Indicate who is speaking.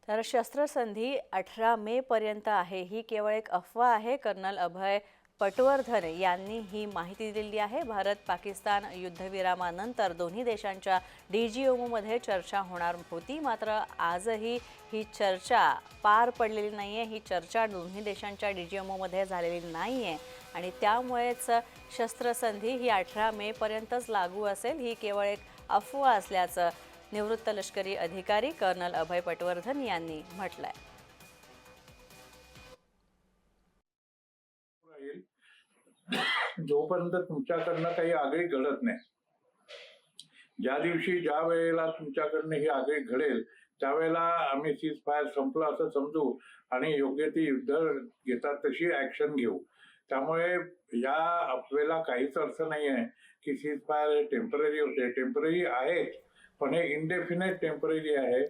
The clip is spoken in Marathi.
Speaker 1: तर शस्त्रसंधी 18 मे पर्यंत आहे ही केवळ एक अफवा आहे. कर्नल अभय पटवर्धन यांनी ही माहिती दिली आहे. भारत पाकिस्तान युद्धविरामानंतर दोन्ही देशांच्या DGOमध्ये चर्चा होणार होती, मात्र आजही ही चर्चा पार पडलेली नाहीये. ही चर्चा दोन्ही देशांच्या DGOमध्ये झालेली नाहीये आणि त्यामुळेच शस्त्रसंधी ही 18 मे पर्यंतच लागू असेल. ही केवळ एक अफवा असल्याचं निवृत्त लष्करी अधिकारी कर्नल अभय पटवर्धन यांनी म्हटलंय.
Speaker 2: जोपर्यंत तुमच्याकडनं काही आगळी घडत नाही, ज्या दिवशी ज्या वेळेला तुमच्याकडनं ही आगळी घडेल त्यावेळेला आम्ही सीज फायर संपलं असं समजू आणि योग्य ती युद्ध घेतात तशी ऍक्शन घेऊ. त्यामुळे या अफवेला काहीच अर्थ नाही आहे की सीज फायर टेम्पररी होते. टेम्पररी आहे, पण हे इनडेफिनेट टेम्पररी आहे.